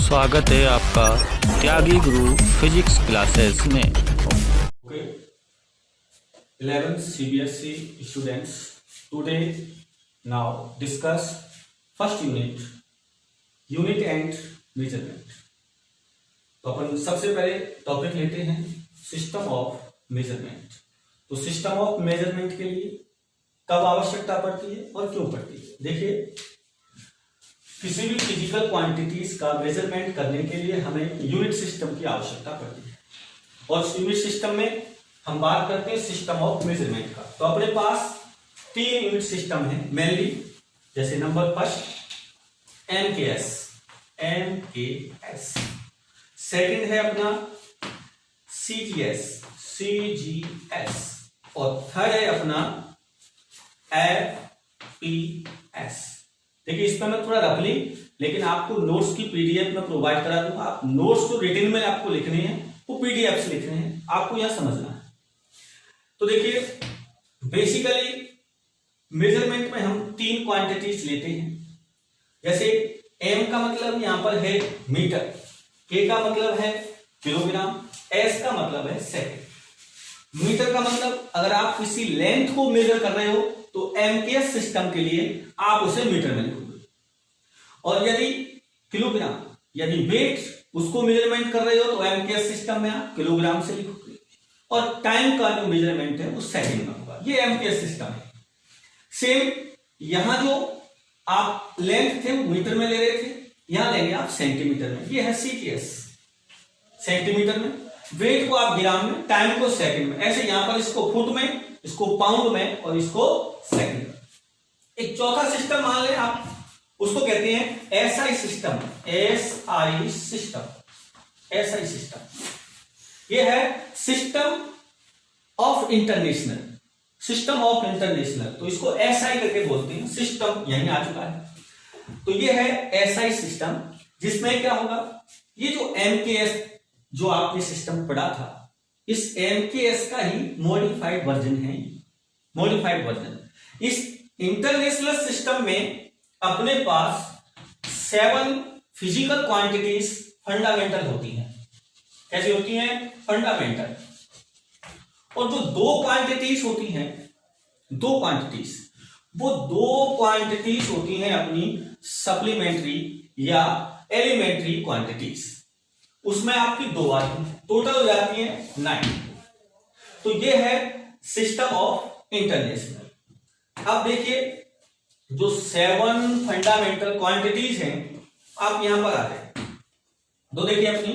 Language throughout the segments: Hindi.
स्वागत है आपका त्यागी गुरु फिजिक्स क्लासेस में। Okay, 11th CBSE students, today now discuss first unit and measurement। तो अपन सबसे पहले टॉपिक लेते हैं सिस्टम ऑफ मेजरमेंट। तो सिस्टम ऑफ मेजरमेंट के लिए कब आवश्यकता पड़ती है और क्यों पड़ती है। देखिए, किसी भी फिजिकल क्वांटिटीज का मेजरमेंट करने के लिए हमें यूनिट सिस्टम की आवश्यकता पड़ती है, और यूनिट सिस्टम में हम बात करते हैं सिस्टम ऑफ मेजरमेंट का। तो अपने पास 3 यूनिट सिस्टम है मेनली, जैसे नंबर फर्स्ट एमकेएस, सेकंड है अपना सीजीएस, और थर्ड है अपना एफपीएस। देखिए, इसमें मैं थोड़ा रफ ली, लेकिन आपको नोट्स की पीडीएफ में प्रोवाइड करा दूंगा। आप नोट्स जो रिटन में आपको लिखने हैं वो पीडीएफ से लिखने हैं, आपको यह समझना है। तो देखिए, बेसिकली मेजरमेंट में हम 3 क्वांटिटीज लेते हैं। जैसे एम का मतलब यहां पर है मीटर, के का मतलब है किलोग्राम, एस का मतलब है सेकंड। मीटर का मतलब अगर आप किसी लेंथ को मेजर कर रहे हो तो एमकेएस सिस्टम के लिए आप उसे मीटर में लिखोगे, और यदि किलोग्राम यदि वेट उसको मेजरमेंट कर रहे हो तो एमकेएस सिस्टम में आप किलोग्राम से लिखोगे, और टाइम का जो मेजरमेंट है वो सेकंड में होगा। ये एमकेएस सिस्टम है। सेम यहां जो आप लेंथ थे वो मीटर में ले रहे थे, यहां लेंगे आप सेंटीमीटर में। ये है सीजीएस, सेंटीमीटर में। वेट को आप ग्राम में, टाइम को सेकंड में। ऐसे यहां पर इसको फुट में, इसको पाउंड में, और इसको सेकंड में। एक चौथा सिस्टम मान लें आप, उसको कहते हैं एसआई सिस्टम। एसआई सिस्टम ये है सिस्टम ऑफ इंटरनेशनल, तो इसको एसआई करके बोलते हैं। सिस्टम यहीं आ चुका है। तो ये है एसआई सिस्टम, जिसमें क्या होगा, ये जो एमकेएस जो आपने सिस्टम पढ़ा था, इस एमकेएस का ही मॉडिफाइड वर्जन है। मॉडिफाइड वर्जन इस इंटरनेशनल सिस्टम में अपने पास 7 फिजिकल क्वांटिटीज फंडामेंटल होती हैं। कैसी होती हैं? फंडामेंटल। और जो 2 क्वांटिटीज होती हैं, 2 क्वांटिटीज होती हैं अपनी सप्लीमेंट्री या एलिमेंट्री क्वांटिटीज। उसमें आपकी 2 आती हैं, टोटल हो जाती है 9। तो ये है सिस्टम ऑफ इंटरनेशनल। अब देखिए, जो 7 फंडामेंटल क्वांटिटीज हैं, आप यहां पर आ जाए तो देखिए, अपनी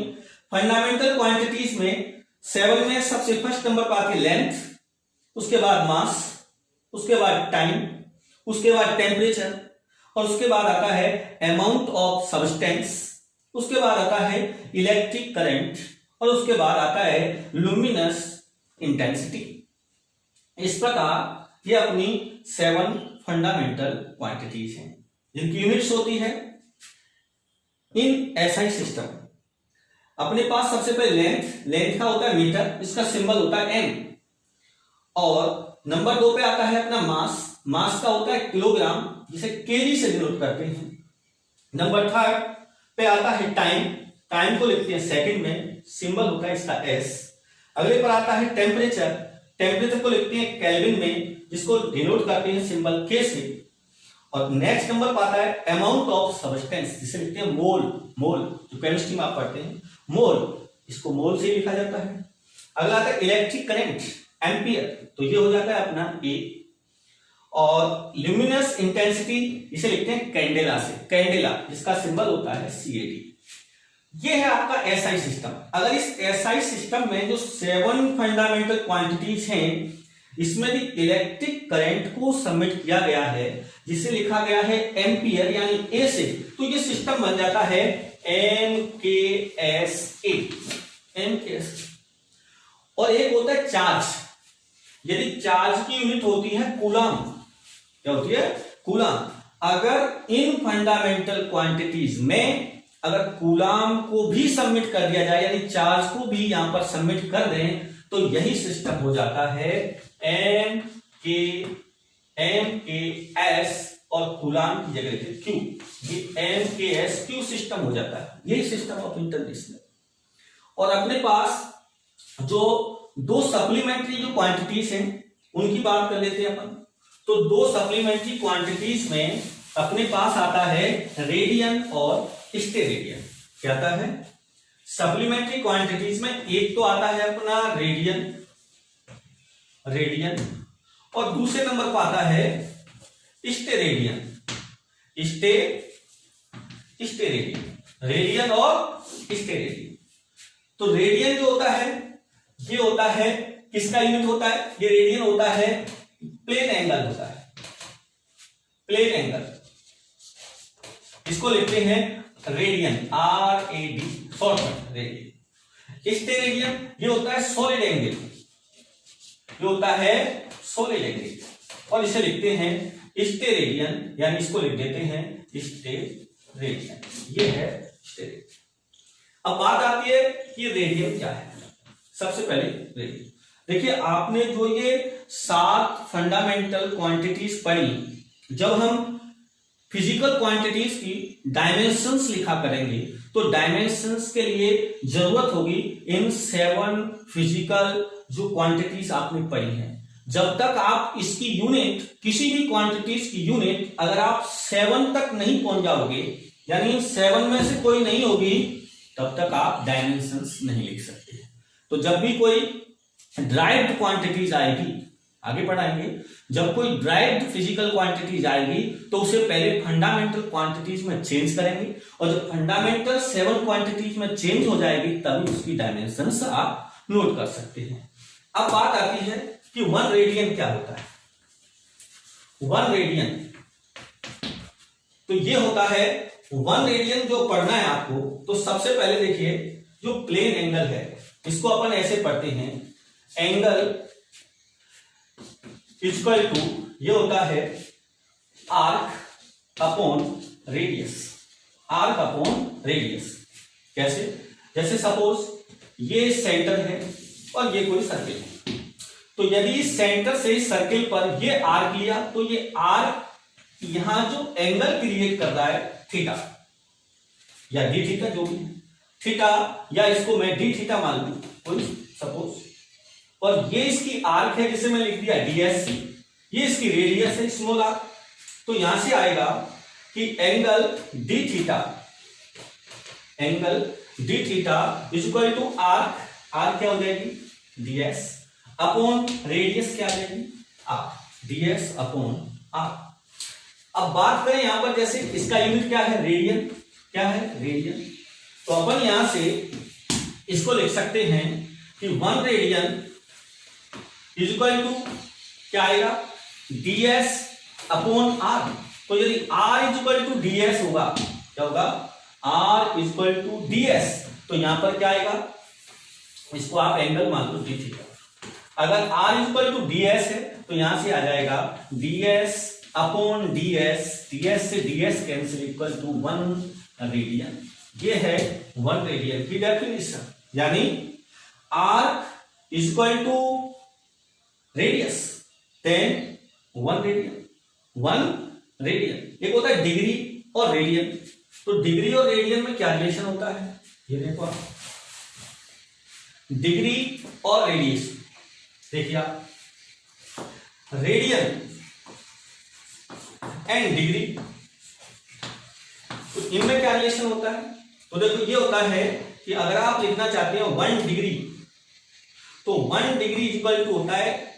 फंडामेंटल क्वांटिटीज में 7 में सबसे फर्स्ट नंबर पर आती है लेंथ, उसके बाद मास, उसके बाद टाइम, उसके बाद टेम्परेचर, और उसके बाद आता है अमाउंट ऑफ सब्सटेंस, उसके बाद आता है इलेक्ट्रिक करंट, और उसके बाद आता है लुमिनस इंटेंसिटी। इस प्रकार ये अपनी 7 फंडामेंटल क्वांटिटीज हैं, जिनकी यूनिट्स होती है इन एसआई सिस्टम। अपने पास सबसे पहले लेंथ का होता है मीटर, इसका सिंबल होता है एम, और नंबर 2 पे आता है अपना मास का होता है किलोग्राम, जिसे केजी से डिनोट करते हैं। नंबर 3 पे आता है टाइम को लिखते हैं सेकंड में, सिंबल होता है इसका एस। अगले पर आता है टेम्परेचर को लिखते हैं केल्विन में, जिसको डिनोट करते हैं सिंबल के से। और नेक्स्ट नंबर पर आता है अमाउंट ऑफ सब्सटेंस, जिसे लिखते हैं मोल, जो केमिस्ट्री में आप पढ़ते हैं, मोल, इसको मोल से लिखा जाता है। अगला आता है इलेक्ट्रिक करंट, एम्पियर, तो ये हो जाता है अपना ए। और ल्यूमिनस इंटेंसिटी इसे लिखते हैं कैंडेला, जिसका सिंबल होता है CAD। ये है आपका एसआई सिस्टम। अगर इस एसआई सिस्टम में जो 7 फंडामेंटल क्वांटिटीज हैं, इसमें भी इलेक्ट्रिक करंट को सबमिट किया गया है, जिसे लिखा गया है एम्पियर यानी ए से, तो ये सिस्टम बन जाता है एमकेएस। और एक होता है चार्ज। यदि चार्ज की यूनिट होती है कूलम, क्या होती है? कूलम। अगर इन फंडामेंटल क्वांटिटीज में अगर कूलम को भी सबमिट कर दिया जाए, यानी चार्ज को भी यहां पर सबमिट कर दें, तो यही सिस्टम हो जाता है एमकेएस और कूलाम की जगह लेते क्यू, ये MKS क्यू सिस्टम हो जाता है, यही सिस्टम ऑफ इंटरनेशनल। और अपने पास जो दो सप्लीमेंट्री जो क्वांटिटीज हैं उनकी बात कर लेते हैं अपन। तो दो सप्लीमेंट्री क्वांटिटीज में अपने पास आता है रेडियन और स्टेरेडियन। क्या आता है सप्लीमेंट्री क्वांटिटीज में? एक तो आता है अपना रेडियन और दूसरे नंबर पर आता है स्टेरेडियन। रेडियन और स्टेरेडियन। तो रेडियन जो होता है ये होता है किसका यूनिट होता है? ये रेडियन होता है प्लेन एंगल होता है, प्लेन एंगल, इसको लिखते हैं रेडियन, RAD शॉर्ट में रेडियन। स्टेरेडियन ये होता है सॉलिड एंगल, ये होता है सॉलिड एंगल, और इसे लिखते हैं स्टेरेडियन, यानी इसको लिख देते हैं स्टेरेडियन। ये है स्टेरेडियन। अब बात आती है कि रेडियन क्या है। सबसे पहले रेडियन देखिए, आपने जो ये 7 फंडामेंटल क्वांटिटीज पढ़ी, जब हम फिजिकल क्वांटिटीज की डायमेंशंस लिखा करेंगे तो डायमेंशंस के लिए जरूरत होगी इन 7 फिजिकल जो क्वांटिटीज आपने पढ़ी हैं। जब तक आप इसकी यूनिट, किसी भी क्वांटिटीज की यूनिट अगर आप 7 तक नहीं पहुंच जाओगे, यानी 7 में से कोई नहीं होगी, तब तक आप डायमेंशंस नहीं लिख सकते। तो जब भी कोई ड्राइव्ड क्वांटिटीज आएगी, आगे पढ़ाएंगे, जब कोई ड्राइव्ड फिजिकल क्वांटिटीज आएगी तो उसे पहले फंडामेंटल क्वांटिटीज में चेंज करेंगे, और जब फंडामेंटल 7 क्वांटिटीज में चेंज हो जाएगी तभी उसकी डायमेंशंस आप नोट कर सकते हैं। अब बात आती है कि 1 रेडियन क्या होता है। 1 रेडियन तो ये होता है 1 रेडियन जो पढ़ना है आपको, तो सबसे पहले देखिए जो प्लेन एंगल है इसको अपन ऐसे पढ़ते हैं, एंगल इक्वल टू ये होता है arc upon radius, arc upon radius. कैसे? जैसे सपोज ये सेंटर है और ये कोई सर्किल है, तो यदि सेंटर से सर्किल पर ये आर्क लिया तो ये आर्क यहां जो एंगल क्रिएट कर रहा है थीटा या डी थीटा, जो भी थीटा, या इसको मैं डी थीटा मान लू कोई सपोज, और ये इसकी आर्क है जिसे मैं लिख दिया DSC, ये इसकी रेडियस है स्मॉल आर। तो यहां से आएगा कि angle d theta is equal to arc, arc क्या हो जाएगी DS अपॉन रेडियस क्या आ जाएगी R, DS अपॉन R। अब बात करें यहां पर, जैसे इसका यूनिट क्या है रेडियन, क्या है रेडियन, तो अपन यहां से इसको लिख सकते हैं कि 1 रेडियन इज इक्वल टू क्या आएगा DS अपॉन R। तो यदि R is equal to DS होगा, क्या होगा R is equal to DS, तो यहां पर क्या आएगा, इसको आप एंगल मान लो डी थीटा। अगर R is equal to DS है तो यहां से आ जाएगा DS अपॉन DS, DS से DS cancel, equal to 1 radian. ये है 1 रेडियन की डेफिनेशन, यानी arc is equal to radius then 1 radian. 1 radian. एक होता है डिग्री और रेडियन, तो डिग्री और रेडियन में क्या रिलेशन होता है, ये देखो आप, डिग्री और रेडियस। देखिए आप, रेडियन एंड डिग्री, तो इनमें क्या रिलेशन होता है, तो देखो ये होता है कि अगर आप लिखना चाहते हैं 1 डिग्री, तो 1 डिग्री इक्वल टू होता है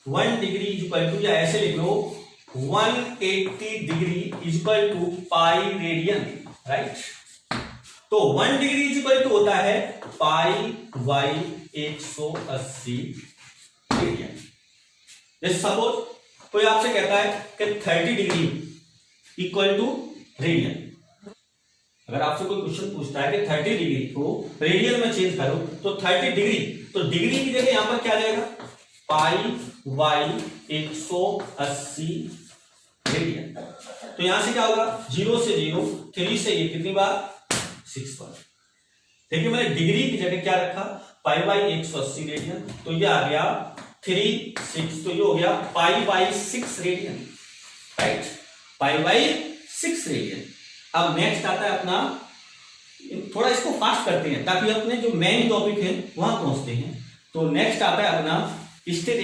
1 डिग्री इक्वल टू, या ऐसे लिख लो 180 degree equal to pi radian, right. तो 1 डिग्री इक्वल टू होता है पाई बाई 180 रेडियन। जैसे सपोज कोई आपसे कहता है कि 30 डिग्री इक्वल टू रेडियन, अगर आपसे कोई क्वेश्चन पूछता है कि 30 डिग्री को रेडियन में चेंज करो तो 30 डिग्री, तो डिग्री की जगह यहां पर क्या आ जाएगा पाई बाई 180 रेडियन। तो यहां से क्या होगा 0 से 0, 3 से ये कितनी बार 6 बार। देखिए मैंने डिग्री की जगह क्या रखा पाई बाई 180 रेडियन, तो ये आ गया 3 6, तो ये हो गया pi by 6 radian, right. π/6 radian. अब नेक्स्ट आता है अपना, थोड़ा इसको फास्ट करते हैं ताकि अपने जो मेन टॉपिक है वहां पहुंचते हैं। तो नेक्स्ट आता है अपना स्टेट